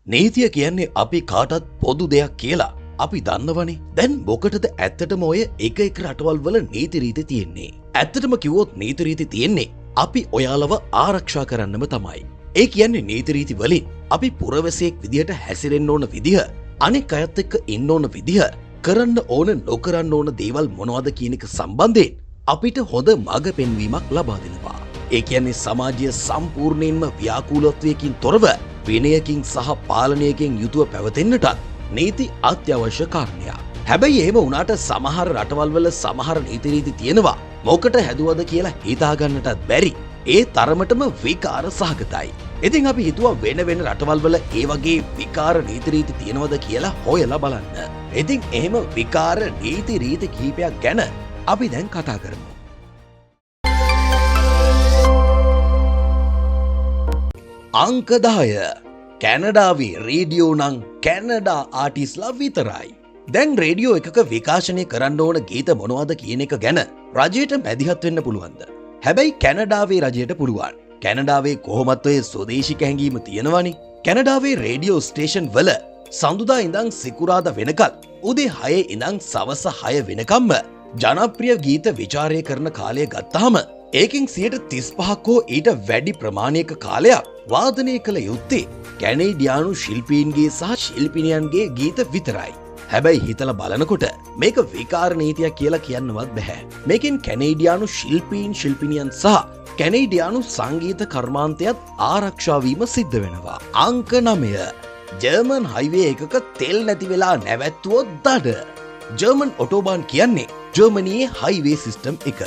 නීතිය කියන්නේ අපි කාටත් පොදු දෙයක් කියලා අපි දන්නවනේ. දැන් මොකටද ඇත්තටම ඔය එක රටවල් වල නීති රීති තියෙන්නේ? ඇත්තටම කිව්වොත් නීති රීති තියෙන්නේ අපි ඔයාලව ආරක්ෂා කරන්නම තමයි. ඒ කියන්නේ නීති රීති වලින් අපි පුරවැසියෙක් විදිහට හැසිරෙන්න ඕන විදිහ, අනෙක් අයත් එක්ක ඉන්න ඕන විදිහ, කරන්න ඕන නොකරන්න ඕන දේවල් මොනවද කියන එක සම්බන්ධයෙන් අපිට හොඳ මඟ පෙන්වීමක් ලබා දෙනවා. ඒ කියන්නේ සමාජය සම්පූර්ණයෙන්ම ව්‍යාකූලත්වයකින් තොරව විනයකින් සහ පාලනයකින් යුතුව පැවතෙන්නටත් නීති අත්‍යවශ්‍ය කාරණයක්. හැබැයි එහෙම වුණාට සමහර රටවල් වල සමහර නීති රීති තියෙනවා මොකට හැදුවද කියලා හිතාගන්නටත් බැරි. ඒ තරමටම විකාර සහගතයි. ඉතින් අපි හිතුවා වෙන වෙන රටවල් වල ඒ වගේ විකාර නීති රීති තියෙනවද කියලා හොයලා බලන්න. ඉතින් එහෙම විකාර නීති රීති කිහිපයක් ගැන අපි දැන් කතා කරමු. අංක 10. කැනඩාවේ රේඩියෝ නම් කැනඩා ආටිස්ලා විතරයි. දැන් රේඩියෝ එකක විකාශනය කරන්න ඕන ගීත මොනවද කියන එක ගැන රජයට මැදිහත් වෙන්න පුළුවන්ද? හැබැයි කැනඩාවේ රජයට පුළුවන්. කැනඩාවේ කොහොමත් ඔය ස්වදේශික හැඟීම තියෙනවනේ. කැනඩාවේ රේඩියෝ ස්ටේෂන් වල සඳුදා ඉඳන් සිකුරාදා වෙනකල් උදේ 6 ඉඳන් සවස 6 වෙනකම්ම ජනප්‍රිය ගීත විචාරය කරන කාලය ගත්තාම ඒකින් 35% හෝ ඊට වැඩි ප්‍රමාණයක කාලයක් වාදනය කළ යුත්තේ කැනේඩියානු ශිල්පීන්ගේ සහ ශිල්පිනියන්ගේ ගීත විතරයි. හැබැයි හිතලා බලනකොට මේක විකාර නීතියක් කියලා කියන්නවත් බෑ. මේකෙන් කැනේඩියානු ශිල්පීන් සහ කැනේඩියානු සංගීත කර්මාන්තයත් ආරක්ෂා වීම සිද්ධ වෙනවා. අංක 9. ජර්මන් හයිවේ එකක තෙල් නැති වෙලා නැවැත්තුවොත් දඩ. ජර්මන් ඔටෝබාන් කියන්නේ ජර්මනියේ හයිවේ සිස්ටම් එක.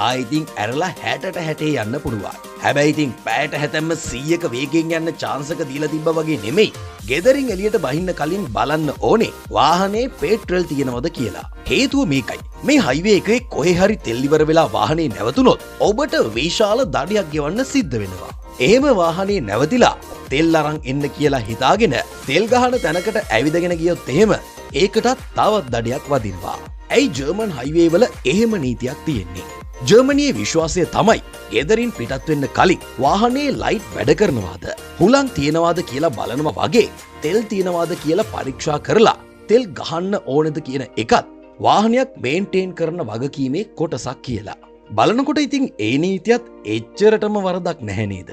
ආයිතින් ඇරලා 60ට 60 යන්න පුළුවන්. හැබැයි ඉතින් පැයට හැතැම්ම 100ක වේගයෙන් යන්න chance එක දීලා තිබ්බා වගේ නෙමෙයි. ගෙදරින් එළියට බහින්න කලින් බලන්න ඕනේ වාහනේ පෙට්‍රල් තියෙනවද කියලා. හේතුව මේකයි. මේ හයිවේ එකේ කොහේ හරි තෙල් ඉවර වෙලා වාහනේ නැවතුනොත් ඔබට විශාල දඩයක් ගෙවන්න සිද්ධ වෙනවා. එහෙම වාහනේ නැවතිලා තෙල් අරන් එන්න කියලා හිතාගෙන තෙල් ගහන තැනකට ඇවිදගෙන ගියොත් එහෙම ඒකටත් තවත් දඩයක් වදිනවා. ඇයි ජර්මන් හයිවේ වල එහෙම නීතියක් තියෙන්නේ? ජර්මනියේ විශ්වාසය තමයි ගෙදරින් පිටත් වෙන්න කලින් වාහනේ ලයිට් වැඩ කරනවාද, හුලං තියනවාද කියලා බලනවා වගේ තෙල් තියනවාද කියලා පරීක්ෂා කරලා තෙල් ගහන්න ඕනද කියන එකත් වාහනයක් මේන්ටේන් කරන වගකීමේ කොටසක් කියලා. බලනකොට ඉතින් ඒ නීතියත් එච්චරටම වරදක් නැහැ නේද?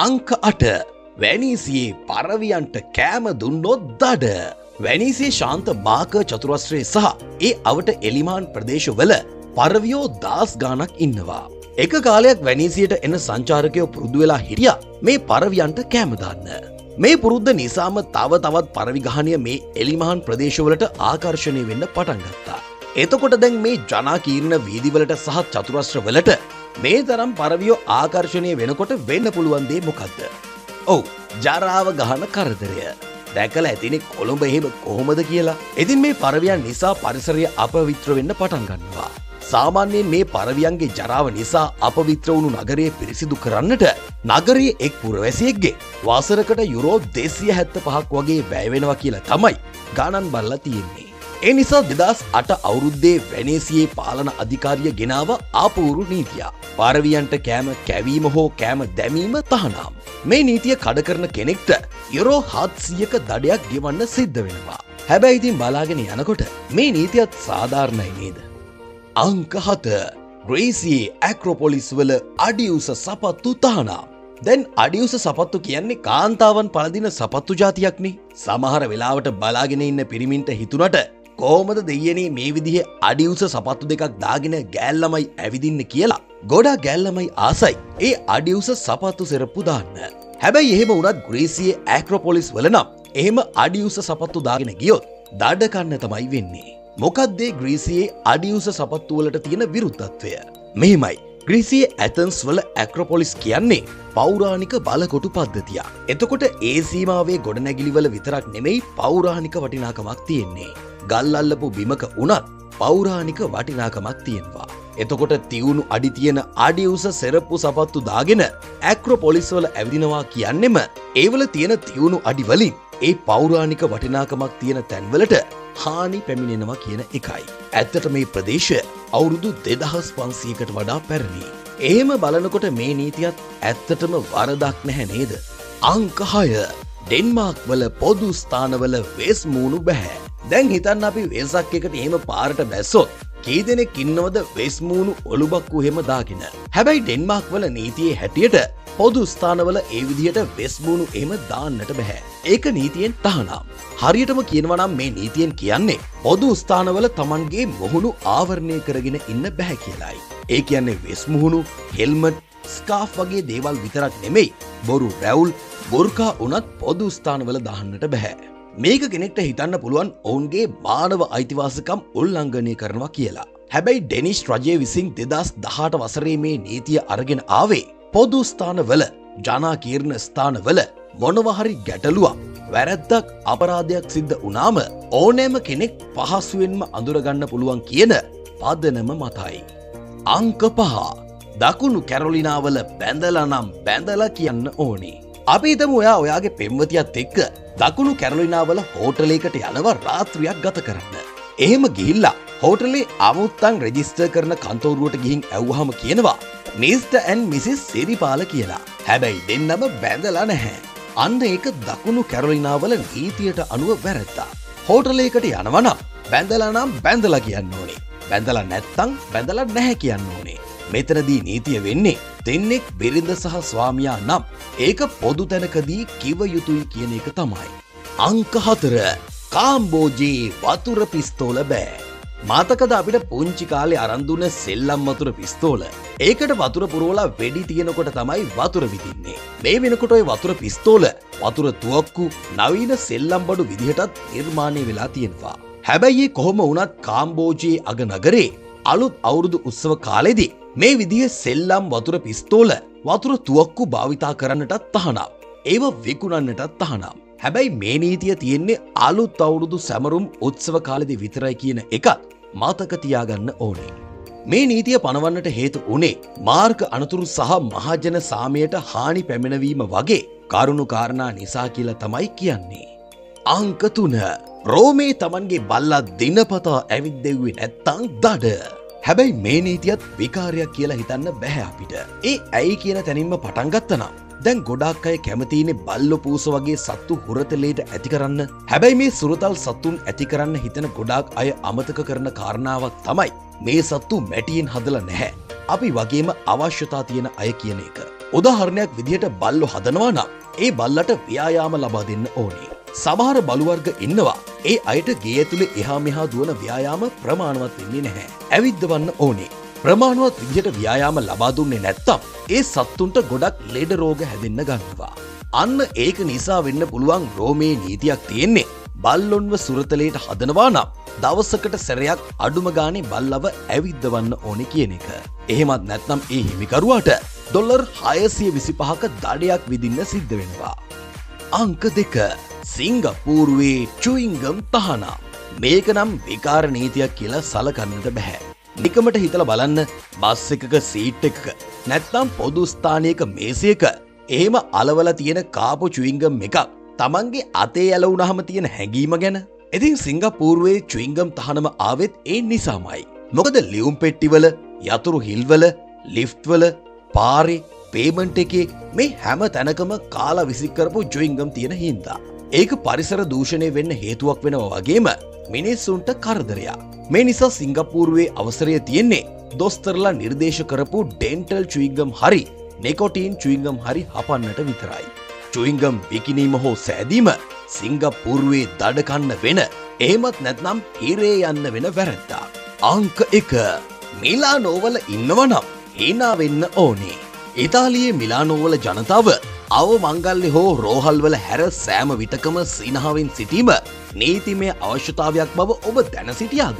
අංක 8. වැනීසියේ පරවියන්ට කෑම දුන්නොත් දඩ. වැනීසියේ ශාන්ත මාක චතුරස්‍රයේ සහ ඒ අවට එලිමාන් ප්‍රදේශවල පරවියෝ 10 ගාණක් ඉන්නවා. එක කාලයක් වැනීසියට එන සංචාරකයෝ පුරුදු වෙලා හිටියා මේ පරවියන්ට කෑම දාන්න. මේ පුරුද්ද නිසාම තව තවත් පරවිගහණය මේ එලිමහන් ප්‍රදේශවලට ආකර්ෂණය වෙන්න පටන් ගත්තා. එතකොට දැන් මේ ජනාකීර්ණ වීදිවලට සහ චතුරස්‍රවලට මේ තරම් පරවියෝ ආකර්ෂණය වෙනකොට වෙන්න පුළුවන් දේ මොකද්ද? ඔව්, ජරාව ගහන කරදරය. දැකලා ඇතිනේ කොළඹ එහෙම කොහොමද කියලා. ඉතින් මේ පරවියන් නිසා පරිසරය අපවිත්‍ර වෙන්න පටන් ගන්නවා. සාමාන්‍යයෙන් මේ පරවියන්ගේ ජරාව නිසා අපවිත්‍ර වුණු නගරය පිරිසිදු කරන්නට නගරයේ එක් පුරවැසියෙක්ගේ වසරකට යුරෝ 275ක් වගේ වැය වෙනවා කියලා තමයි ගණන් බලලා තියෙන්නේ. ඒ නිසා 2008 අවුරුද්දේ වෙනේසියේ පාලන අධිකාරිය ගෙනාව ආපූරු නීතිය. පරවියන්ට කෑම කැවීම හෝ කෑම දැමීම තහනම්. මේ නීතිය කඩ කරන කෙනෙක්ට යුරෝ 700ක දඩයක් ගෙවන්න සිද්ධ වෙනවා. හැබැයි ඉතින් බලාගෙන යනකොට මේ නීතියත් සාධාරණයි නේද? අංක 7. ග්‍රීසියේ ඇක්‍රොපොලිස් වල අඩිඋස සපත්තු තහනම්. දැන් අඩිඋස සපත්තු කියන්නේ කාන්තාවන් පළදින සපත්තු జాතියක්නේ. සමහර වෙලාවට බලාගෙන ඉන්න පිරිමින්ට හිතුණට කොහොමද දෙයියනේ මේ විදිහේ අඩිඋස සපත්තු දෙකක් දාගෙන ගෑල්ලමයි ඇවිදින්න කියලා ගොඩක් ගෑල්ලමයි ආසයි ඒ අඩිඋස සපත්තු සෙරප්පු දාන්න. හැබැයි එහෙම වුණත් ග්‍රීසියේ ඇක්‍රොපොලිස් වල නම් එහෙම අඩිඋස සපත්තු දාගෙන ගියොත් දඩ කන්න තමයි වෙන්නේ. මොකක්ද ග්‍රීසියේ අඩිඋස සපත්තු වලට තියෙන විරුද්ධත්වය? මෙහෙමයි. ග්‍රීසියේ ඇතන්ස් වල ඇක්‍රොපොලිස් කියන්නේ පෞරාණික බලකොටු පද්ධතියක්. එතකොට ඒ සීමාවේ ගොඩනැගිලි වල විතරක් නෙමෙයි පෞරාණික වටිනාකමක් තියෙන්නේ. ගල් අල්ලපු බිමක උනත් පෞරාණික වටිනාකමක් තියෙනවා. එතකොට තියුණු අඩි තියෙන අඩිඋස සෙරප්පු සපත්තු දාගෙන ඇක්‍රොපොලිස් වල ඇවිදිනවා කියන්නෙම ඒවල තියෙන තියුණු අඩි වලින් ඒ පෞරාණික වටිනාකමක් තියෙන තැන්වලට හානි පැමිණෙනවා කියන එකයි. ඇත්තට මේ ප්‍රදේශය අවුරුදු 2500කට වඩා පැරණි. එහෙම බලනකොට මේ නීතියත් ඇත්තටම වරදක් නැහැ නේද? අංක 6. ඩෙන්මාර්ක් වල පොදු ස්ථානවල වෙස් මූණු බැහැ. දැන් හිතන්න අපි වෙසක් එකට එහෙම පාරට බැස්සොත් කී දෙනෙක් ඉන්නවද වෙස් මූණු ඔලුබක්කු එහෙම දාගෙන. හැබැයි ඩෙන්මාර්ක් වල නීතියේ හැටියට පොදු ස්ථානවල ඒ විදිහට වෙස් මූණු එහෙම දාන්නට බැහැ. ඒක නීතියෙන් තහනම්. හරියටම කියනවා නම් මේ නීතියෙන් කියන්නේ පොදු ස්ථානවල Tamanගේ මුහුණු ආවරණය කරගෙන ඉන්න බැහැ කියලායි. ඒ කියන්නේ වෙස් මුහුණු, හෙල්මට්, ස්කාෆ් වගේ දේවල් විතරක් නෙමෙයි බොරු රැවුල් බොර්කා උනත් පොදු ස්ථානවල දාන්නට බැහැ. මේක කෙනෙක්ට හිතන්න පුළුවන් ඔවුන්ගේ මානව අයිතිවාසිකම් උල්ලංඝනය කරනවා කියලා. හැබැයි ඩෙනිෂ් රජය විසින් 2018 වසරේ මේ නීතිය අරගෙන ආවේ පොදු ස්ථානවල ජනාකීර්ණ ස්ථානවල මොනවා හරි ගැටලුවක් වැරැද්දක් අපරාධයක් සිද්ධ වුණාම ඕනෑම කෙනෙක් පහසුවෙන්ම අඳුරගන්න පුළුවන් කියන පදනම මතයි. අංක 5 දකුණු කැරොලිනාවල බැඳලා නම් බැඳලා කියන්න ඕනේ. අපි හිතමු ඔයාගේ පෙම්වතියත් එක්ක දකුණු කැරොලිනාවල හෝටලයකට යනවා රාත්‍රියක් ගත කරන්න. එහෙම ගිහිල්ලා හෝටලේ අමුත්තන් රෙජිස්ටර් කරන කන්තෝරුවට ගිහින් ඇව්වහම කියනවා මිස්ටර් ඇන්ඩ් මිසිස් සිරිපාල කියලා. හැබැයි දෙන්නම බැඳලා නැහැ. අන්න ඒක දකුණු කැරොලිනාවල නීතියට අනුව වැරද්දා. හෝටලයකට යනවා නම් බැඳලා කියන්න ඕනේ. බැඳලා නැත්තම් බැඳලා නැහැ කියන්න ඕනේ. මෙතනදී නීතිය වෙන්නේ දෙන්නෙක් බිරිඳ සහ ස්වාමියා නම් ඒක පොදු තැනකදී කිව යුතුයි කියන එක තමයි. අංක 4 කාම්බෝජයේ වතුර පිස්තෝල බෑ. මතකද අපිට පුංචි කාලේ අරන් දුන්න සෙල්ලම් වතුර පිස්තෝල? ඒකට වතුර පුරවලා වෙඩි තියනකොට තමයි වතුර විදින්නේ. මේ වෙනකොට ওই වතුර පිස්තෝල වතුර තුවක්කු නවීන සෙල්ලම් බඩු විදිහටත් නිර්මාණය වෙලා තියෙනවා. හැබැයි කොහොම වුණත් කාම්බෝජයේ අග නගරේ අලුත් අවුරුදු උත්සව කාලෙදී මේ විදිහේ සෙල්ලම් වතුර පිස්තෝල වතුර තුවක්කු භාවිතා කරන්නටත් තහනම්. ඒව විකුණන්නටත් තහනම්. හැබැයි මේ නීතිය තියෙන්නේ අලුත් අවුරුදු සැමරුම් උත්සව කාලෙදී විතරයි කියන එකත් මතක තියාගන්න ඕනේ. මේ නීතිය පනවන්නට හේතු වුණේ මාර්ග අනතුරු සහ මහජන සාමයට හානි පැමිණවීම වගේ කරුණු කාරණා නිසා කියලා තමයි කියන්නේ. අංක 3 රෝමේ Tamanගේ බල්ලා දිනපතා ඇවිද්දෙව්වේ නැත්තම් දඩ. හැබැයි මේ නීතියත් විකාරයක් කියලා හිතන්න බැහැ අපිට. ඒ ඇයි කියන තැනින්ම පටන් ගත්තනම් දැන් ගොඩාක් අය කැමතිනේ බල්ලෝ පූස වගේ සත්තු හුරතලයට ඇති කරන්න. හැබැයි මේ සුරතල් සත්තුන් ඇති කරන්න හිතන ගොඩාක් අය අමතක කරන කාරණාවක් තමයි මේ සත්තු මැටියෙන් හදලා නැහැ. අපි වගේම අවශ්‍යතා තියෙන අය කියන එක. උදාහරණයක් විදිහට බල්ලෝ හදනවා නම් ඒ බල්ලට ව්‍යායාම ලබා දෙන්න ඕනේ. සමහර බලු වර්ග ඉන්නවා ඒ අයට ගේ ඇතුලේ එහා මෙහා දුවන ව්‍යායාම ප්‍රමාණවත් වෙන්නේ නැහැ. ඇවිද්දවන්න ඕනේ. ප්‍රමාණවත් විදිහට ව්‍යායාම ලබා දුන්නේ නැත්තම් ඒ සත්තුන්ට ගොඩක් ලෙඩ රෝග හැදෙන්න ගන්නවා. අන්න ඒක නිසා වෙන්න පුළුවන් රෝමේ නීතියක් තියෙන්නේ බල්ලොන්ව සුරතලයට හදනවා නම් දවසකට සැරයක් අඩුම ගානේ බල්ලව ඇවිද්දවන්න ඕනේ කියන එක. එහෙමත් නැත්නම් ඒ හිමිකරුවාට ඩොලර් 625ක දඩයක් විදින්න සිද්ධ වෙනවා. අංක 2 සිංගප්පූරුවේ චුයින්ගම් තහනම්. මේක නම් විකාර නීතියක් කියලා සලකන්නට බෑ. නිකමට හිතලා බලන්න බස් එකක සීට් එකක නැත්නම් පොදු ස්ථානයක මේසයක එහෙම අලවලා තියෙන කාපු චුයින්ගම් එකක් Tamanගේ අතේ ඇලවුනහම තියෙන හැඟීම ගැන. ඉතින් සිංගප්පූරුවේ චුයින්ගම් තහනම ආවෙත් ඒ නිසාමයි. මොකද ලියුම් පෙට්ටිවල, යතුරු හිල්වල, ලිෆ්ට් වල, පාරේ, පේමන්ට් එකේ මේ හැම තැනකම කාලා විසික් කරපු චුයින්ගම් තියෙන හින්දා. ඒක පරිසර දූෂණය වෙන්න හේතුවක් වෙනවා වගේම මිනිස්සුන්ට කරදරයක්. මේ නිසා සිංගප්පූරුවේ අවසරය තියෙන්නේ දොස්තරලා නිර්දේශ කරපු ඩෙන්ටල් චුයින්ගම් හරි නිකොටින් චුයින්ගම් හරි හපන්නට විතරයි. චුයින්ගම් විකිණීම හෝ සෑදීම සිංගප්පූරුවේ දඩ කන්න වෙන, එහෙමත් නැත්නම් හිරේ යන්න වෙන වැරැද්දක්. අංක 1 මිලානෝවල ඉන්නවනම් හීනා වෙන්න ඕනේ. ඉතාලියේ මිලානෝවල ජනතාව අවමංගල්‍ය හෝ රෝහල්වල හැර සෑම විටකම සිනහවෙන් සිටීම නීතිමය අවශ්‍යතාවයක් බව ඔබ දැන සිටියාද?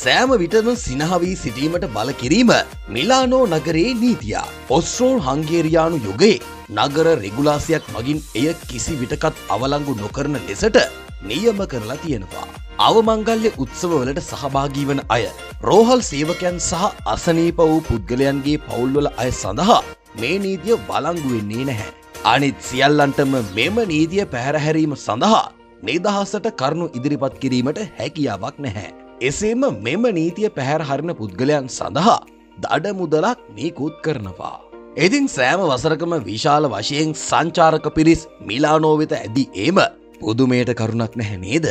සෑම විටම සිනහවී සිටීමට බල කිරීම මිලානෝ නගරේ නීතියක්. ඔස්ට්‍රෝ හංගේරියානු යුගයේ නගර රෙගුලාසියක් මගින් එය කිසි විටකත් අවලංගු නොකරන ලෙසට නියම කරලා තියෙනවා. අවමංගල්‍ය උත්සවවලට සහභාගී වන අය, රෝහල් සේවකයන් සහ අසනීප වූ පුද්ගලයන්ගේ පවුල්වල අය සඳහා මේ නීතිය බලංගු වෙන්නේ නැහැ. අනිත් සියල්ලන්ටම මෙම නීතිය පැහැරහැරීම සඳහා නිදහසට කරුණු ඉදිරිපත් කිරීමට හැකියාවක් නැහැ. එසේම මෙම නීතිය පැහැර හරින පුද්ගලයන් සඳහා දඩ මුදලක් නිකුත් කරනවා. ඉතින් සෑම වසරකම විශාල වශයෙන් සංචාරක පිරිස් මිලානෝ වෙත ඇදී ඒම පුදුමයට කරුණක් නැහැ නේද?